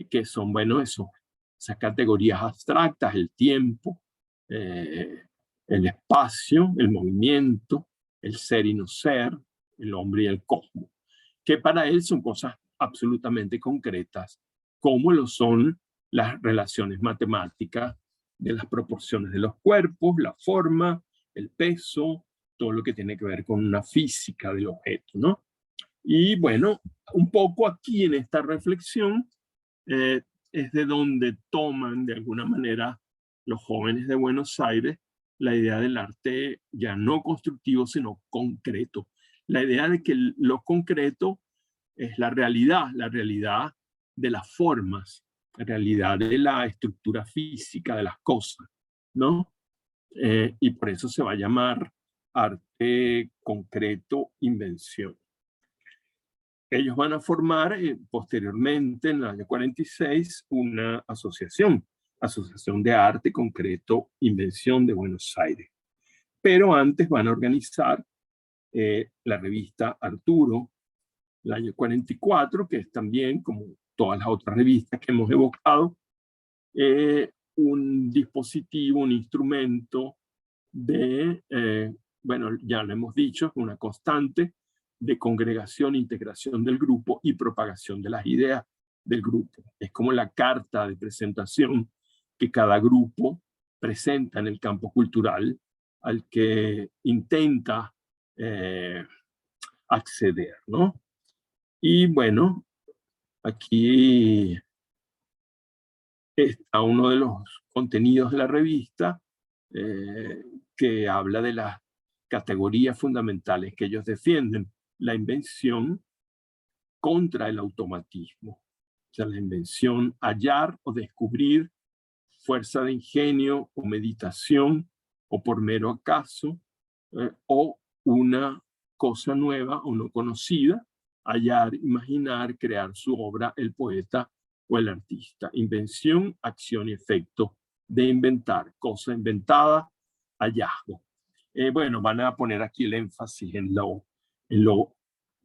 que son, bueno, esas categorías abstractas, el tiempo, el espacio, el movimiento, el ser y no ser, el hombre y el cosmos, que para él son cosas absolutamente concretas, como lo son las relaciones matemáticas de las proporciones de los cuerpos, la forma, el peso, todo lo que tiene que ver con una física del objeto, ¿no? Y bueno, un poco aquí en esta reflexión es de donde toman de alguna manera los jóvenes de Buenos Aires la idea del arte ya no constructivo, sino concreto. La idea de que lo concreto es la realidad de las formas, la realidad de la estructura física de las cosas, ¿no? Y por eso se va a llamar arte concreto invención. Ellos van a formar posteriormente, en el año 46, una asociación de Arte Concreto Invención de Buenos Aires. Pero antes van a organizar la revista Arturo, el año 44, que es también, como todas las otras revistas que hemos evocado, un dispositivo, un instrumento de, bueno, ya lo hemos dicho, una constante de congregación, integración del grupo y propagación de las ideas del grupo. Es como la carta de presentación que cada grupo presenta en el campo cultural al que intenta acceder, ¿no? Y bueno, aquí está uno de los contenidos de la revista que habla de las categorías fundamentales que ellos defienden. La invención contra el automatismo. O sea, la invención, hallar o descubrir, fuerza de ingenio o meditación, o por mero acaso, o una cosa nueva o no conocida, hallar, imaginar, crear su obra, el poeta o el artista. Invención, acción y efecto de inventar, cosa inventada, hallazgo. Bueno, van a poner aquí el énfasis en lo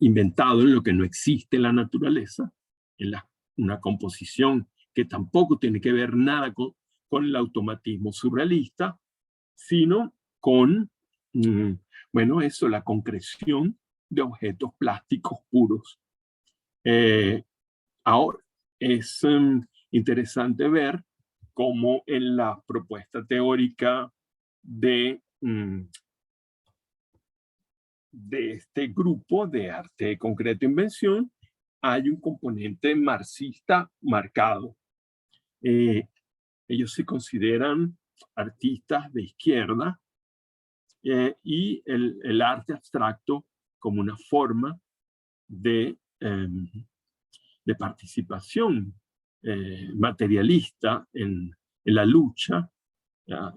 inventado, en lo que no existe en la naturaleza, en una composición que tampoco tiene que ver nada con el automatismo surrealista, sino con, bueno, eso, la concreción de objetos plásticos puros. Ahora, es interesante ver cómo en la propuesta teórica de este grupo de arte concreto invención hay un componente marxista marcado. Ellos se consideran artistas de izquierda y el arte abstracto como una forma de participación materialista en la lucha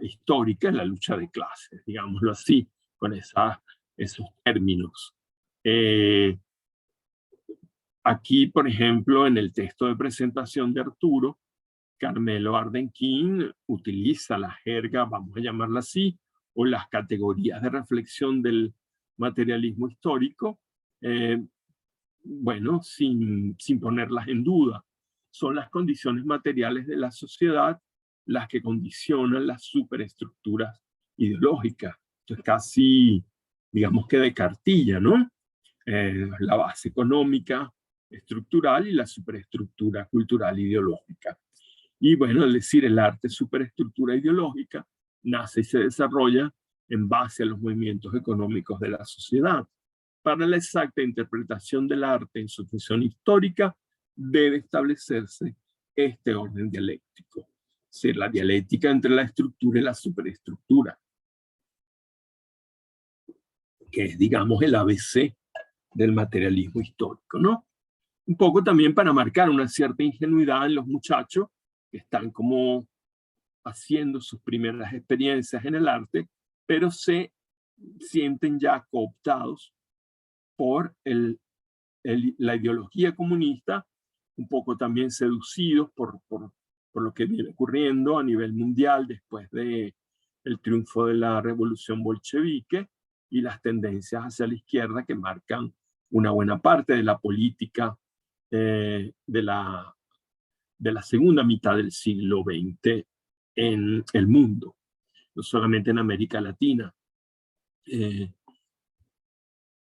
histórica, en la lucha de clases, digámoslo así, con esos términos. Aquí, por ejemplo, en el texto de presentación de Arturo, Carmelo Ardenquín utiliza la jerga, vamos a llamarla así, o las categorías de reflexión del materialismo histórico, bueno, sin ponerlas en duda. Son las condiciones materiales de la sociedad las que condicionan las superestructuras ideológicas. Esto es casi, digamos que de cartilla, ¿no? La base económica, estructural y la superestructura cultural ideológica. Y bueno, es decir, el arte superestructura ideológica nace y se desarrolla en base a los movimientos económicos de la sociedad. Para la exacta interpretación del arte en su función histórica, debe establecerse este orden dialéctico, es decir, la dialéctica entre la estructura y la superestructura, que es, digamos, el ABC del materialismo histórico, ¿no? Un poco también para marcar una cierta ingenuidad en los muchachos que están como haciendo sus primeras experiencias en el arte, pero se sienten ya cooptados por la ideología comunista, un poco también seducidos por lo que viene ocurriendo a nivel mundial después del triunfo de la revolución bolchevique y las tendencias hacia la izquierda que marcan una buena parte de la política de la segunda mitad del siglo XX en el mundo, no solamente en América Latina.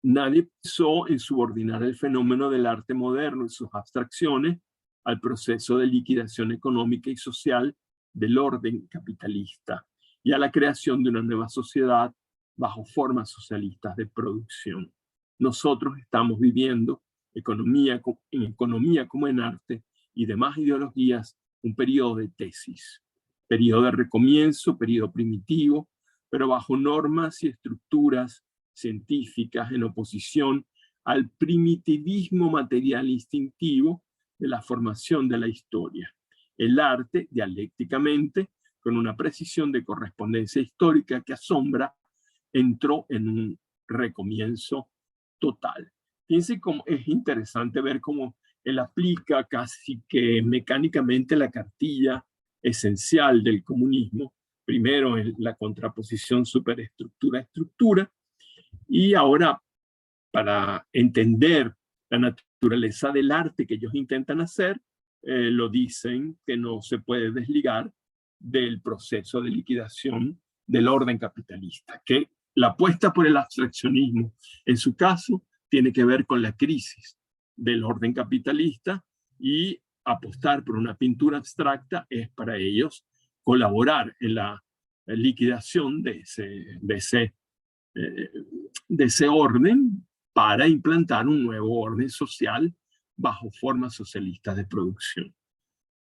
Nadie pensó en subordinar el fenómeno del arte moderno y sus abstracciones al proceso de liquidación económica y social del orden capitalista y a la creación de una nueva sociedad bajo formas socialistas de producción. Nosotros estamos viviendo en economía como en arte y demás ideologías, un periodo de tesis, periodo de recomienzo, periodo primitivo, pero bajo normas y estructuras científicas en oposición al primitivismo material instintivo de la formación de la historia. El arte, dialécticamente, con una precisión de correspondencia histórica que asombra, entró en un recomienzo total. Fíjense cómo es interesante ver cómo él aplica casi que mecánicamente la cartilla esencial del comunismo, primero en la contraposición superestructura-estructura, y ahora para entender la naturaleza del arte que ellos intentan hacer, lo dicen que no se puede desligar del proceso de liquidación del orden capitalista, que la apuesta por el abstraccionismo, en su caso, tiene que ver con la crisis del orden capitalista, y apostar por una pintura abstracta es para ellos colaborar en la liquidación de ese orden para implantar un nuevo orden social bajo formas socialistas de producción.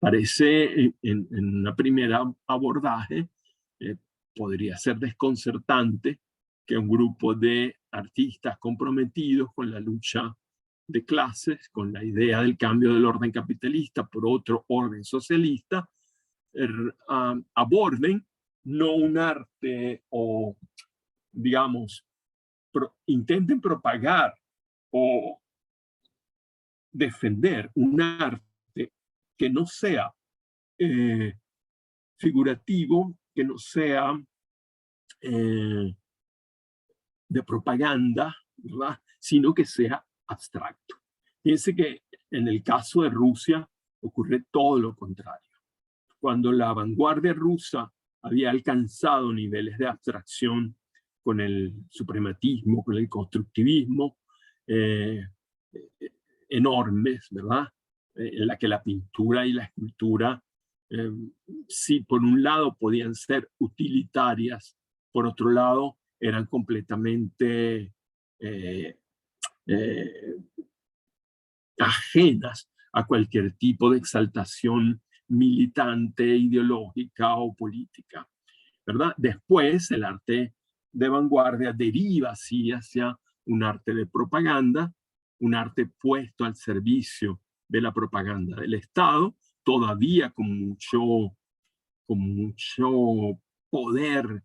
Parece en una primera abordaje podría ser desconcertante que un grupo de artistas comprometidos con la lucha de clases, con la idea del cambio del orden capitalista por otro orden socialista, aborden no un arte o, digamos, intenten propagar o defender un arte que no sea figurativo, que no sea de propaganda, ¿verdad? Sino que sea abstracto. Fíjense que en el caso de Rusia ocurre todo lo contrario. Cuando la vanguardia rusa había alcanzado niveles de abstracción con el suprematismo, con el constructivismo, enormes, ¿verdad? En la que la pintura y la escultura, sí, por un lado podían ser utilitarias, por otro lado eran completamente ajenas a cualquier tipo de exaltación militante, ideológica o política, ¿verdad? Después el arte de vanguardia deriva así hacia un arte de propaganda, un arte puesto al servicio de la propaganda del Estado, todavía con mucho poder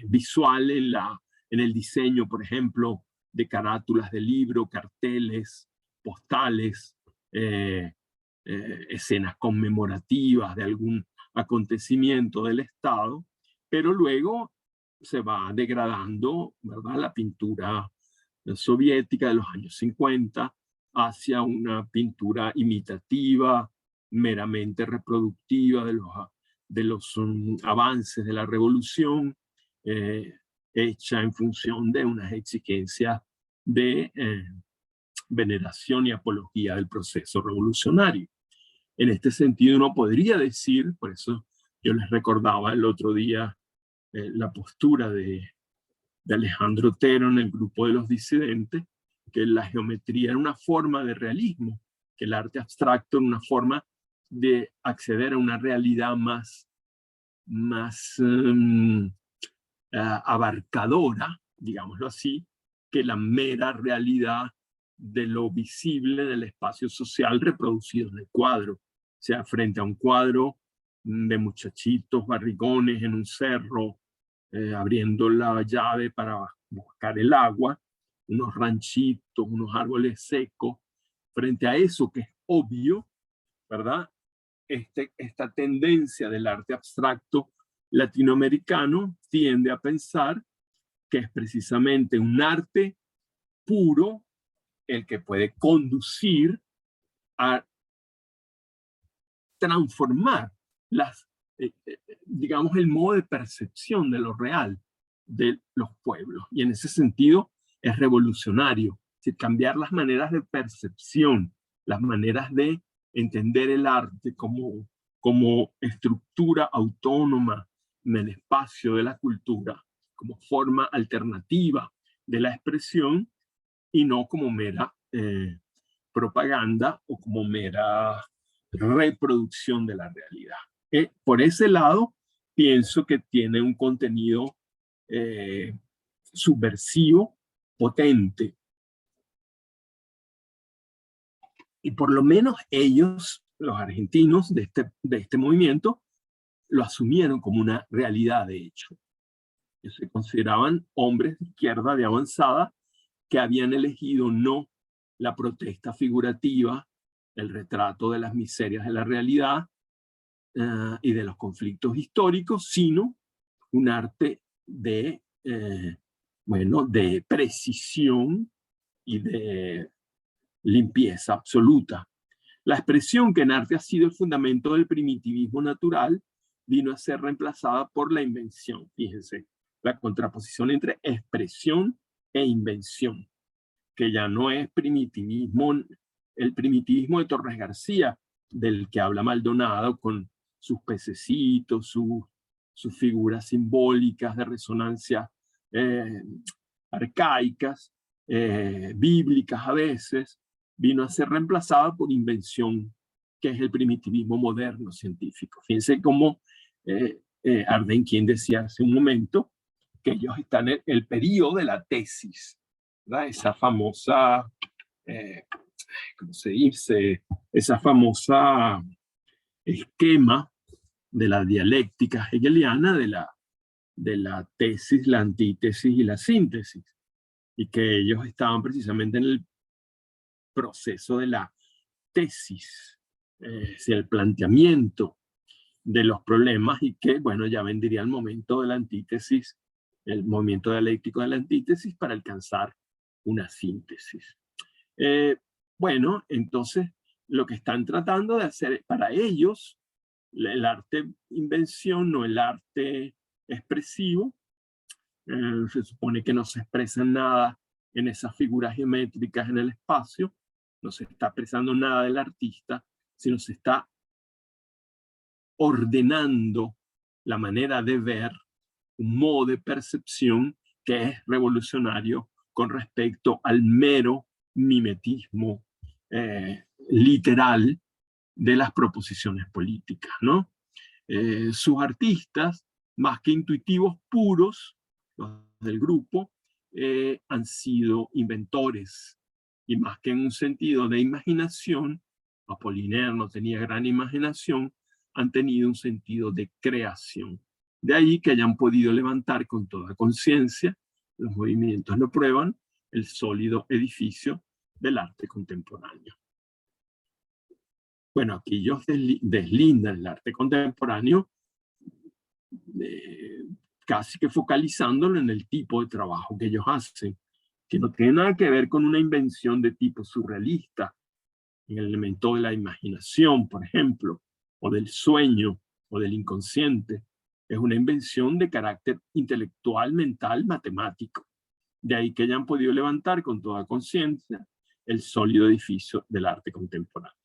visual en el diseño, por ejemplo, de carátulas de libro, carteles, postales, escenas conmemorativas de algún acontecimiento del Estado, pero luego se va degradando, ¿verdad?, la pintura soviética de los años 50 hacia una pintura imitativa, meramente reproductiva de los avances de la revolución, hecha en función de unas exigencias de veneración y apología del proceso revolucionario. En este sentido, uno podría decir, por eso yo les recordaba el otro día la postura de Alejandro Otero en el grupo de los disidentes, que la geometría era una forma de realismo, que el arte abstracto era una forma de acceder a una realidad más abarcadora, digámoslo así, que la mera realidad de lo visible en el espacio social reproducido en el cuadro. O sea, frente a un cuadro de muchachitos barrigones en un cerro, abriendo la llave para buscar el agua, unos ranchitos, unos árboles secos, frente a eso que es obvio, ¿verdad? Esta tendencia del arte abstracto latinoamericano tiende a pensar que es precisamente un arte puro el que puede conducir a transformar digamos, el modo de percepción de lo real de los pueblos. Y en ese sentido es revolucionario, es decir, cambiar las maneras de percepción, las maneras de entender el arte como estructura autónoma en el espacio de la cultura, como forma alternativa de la expresión y no como mera propaganda o como mera reproducción de la realidad. Por ese lado, pienso que tiene un contenido subversivo, potente. Y por lo menos ellos, los argentinos de este movimiento, lo asumieron como una realidad de hecho. Ellos se consideraban hombres de izquierda de avanzada que habían elegido no la protesta figurativa, el retrato de las miserias de la realidad y de los conflictos históricos, sino un arte de, de precisión y de limpieza absoluta. La expresión que en arte ha sido el fundamento del primitivismo natural vino a ser reemplazada por la invención. Fíjense, la contraposición entre expresión e invención, que ya no es primitivismo, el primitivismo de Torres García, del que habla Maldonado con sus pececitos, sus figuras simbólicas de resonancia arcaicas, bíblicas a veces, vino a ser reemplazada por invención, que es el primitivismo moderno científico. Fíjense cómo Ardenquien decía hace un momento que ellos están en el periodo de la tesis, ¿verdad? Esa famosa, ¿cómo se dice? Esa famosa esquema de la dialéctica hegeliana de la tesis, la antítesis y la síntesis, y que ellos estaban precisamente en el proceso de la tesis, el planteamiento de los problemas, y que, bueno, ya vendría el momento de la antítesis, el movimiento dialéctico de la antítesis para alcanzar una síntesis. Bueno, entonces lo que están tratando de hacer para ellos, el arte invención, no el arte expresivo, se supone que no se expresa nada en esas figuras geométricas en el espacio, no se está expresando nada del artista, sino se está ordenando la manera de ver, un modo de percepción que es revolucionario con respecto al mero mimetismo literal de las proposiciones políticas, ¿no? Sus artistas, más que intuitivos puros, los del grupo, han sido inventores, y más que en un sentido de imaginación, Apollinaire no tenía gran imaginación, han tenido un sentido de creación. De ahí que hayan podido levantar con toda conciencia, los movimientos lo prueban, el sólido edificio del arte contemporáneo. Bueno, aquí ellos deslindan el arte contemporáneo casi que focalizándolo en el tipo de trabajo que ellos hacen, que no tiene nada que ver con una invención de tipo surrealista, en el elemento de la imaginación, por ejemplo, o del sueño, o del inconsciente. Es una invención de carácter intelectual, mental, matemático. De ahí que hayan podido levantar con toda conciencia el sólido edificio del arte contemporáneo.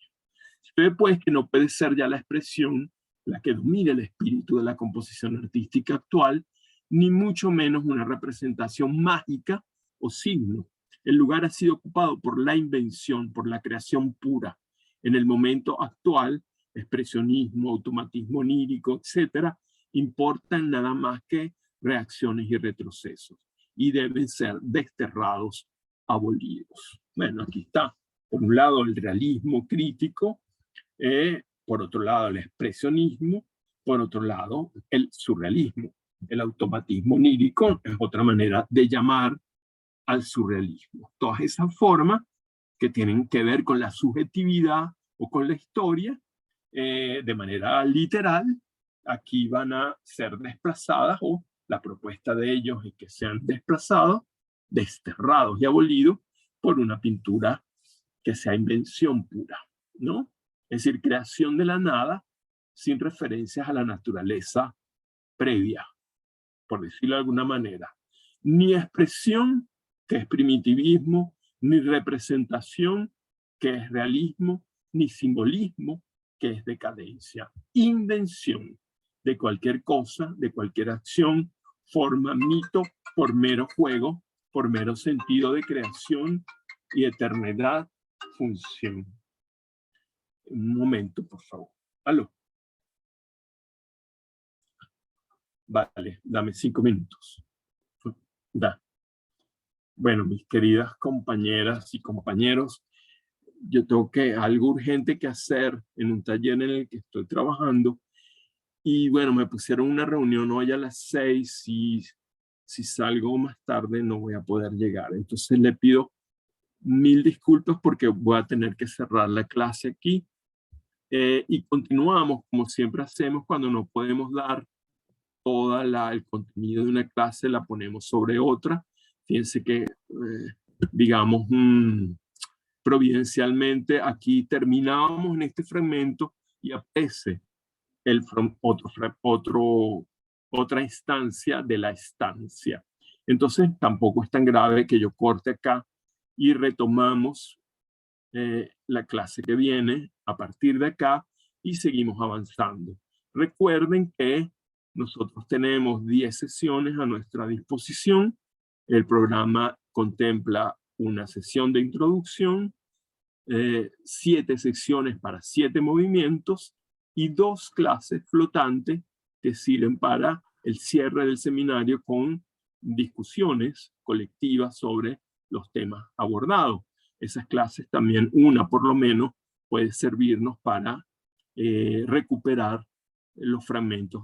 ve pues que no puede ser ya la expresión la que domine el espíritu de la composición artística actual, ni mucho menos una representación mágica o signo. El lugar ha sido ocupado por la invención, por la creación pura. En el momento actual, expresionismo, automatismo onírico, etcétera, importan nada más que reacciones y retrocesos y deben ser desterrados, abolidos. Bueno, aquí está. Por un lado, el realismo crítico, por otro lado, el expresionismo, por otro lado, el surrealismo. El automatismo onírico es otra manera de llamar al surrealismo. Todas esas formas que tienen que ver con la subjetividad o con la historia, de manera literal, aquí van a ser desplazadas, o la propuesta de ellos es que sean desplazados, desterrados y abolidos por una pintura que sea invención pura, ¿no? Es decir, creación de la nada sin referencias a la naturaleza previa, por decirlo de alguna manera. Ni expresión, que es primitivismo, ni representación, que es realismo, ni simbolismo, que es decadencia. Invención de cualquier cosa, de cualquier acción, forma, mito, por mero juego, por mero sentido de creación y eternidad, función. Un momento, por favor. ¿Aló? Vale, dame 5 minutos. Da. Bueno, mis queridas compañeras y compañeros, yo tengo algo urgente que hacer en un taller en el que estoy trabajando. Y bueno, me pusieron una reunión hoy a las 6 y si salgo más tarde no voy a poder llegar. Entonces le pido 1000 disculpas porque voy a tener que cerrar la clase aquí. Y continuamos como siempre hacemos cuando no podemos dar todo el contenido de una clase, la ponemos sobre otra. Fíjense que, digamos, providencialmente aquí terminábamos en este fragmento y aparece otra instancia de la estancia. Entonces tampoco es tan grave que yo corte acá y retomamos la clase que viene a partir de acá y seguimos avanzando. Recuerden que nosotros tenemos 10 sesiones a nuestra disposición. El programa contempla una sesión de introducción, 7 secciones para 7 movimientos y 2 clases flotantes que sirven para el cierre del seminario con discusiones colectivas sobre los temas abordados. Esas clases también, una por lo menos, puede servirnos para recuperar los fragmentos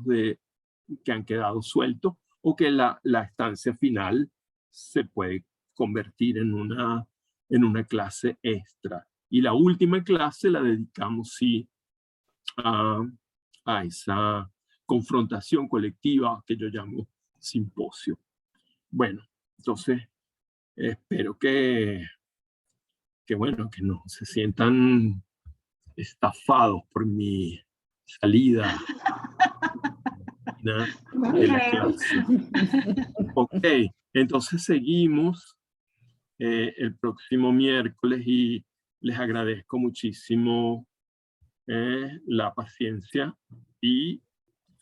que han quedado sueltos o que la estancia final se puede convertir en una clase extra. Y la última clase la dedicamos, sí, a esa confrontación colectiva que yo llamo simposio. Bueno, entonces espero que no se sientan estafados por mi salida de la clase. Ok, entonces seguimos el próximo miércoles y les agradezco muchísimo la paciencia y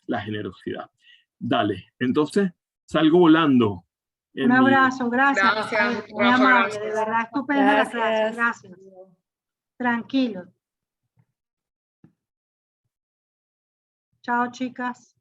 la generosidad. Dale, entonces salgo volando. Un abrazo, gracias. Gracias. Muy amable, de verdad, estupenda la clase. Gracias. Tranquilo. Chao, chicas.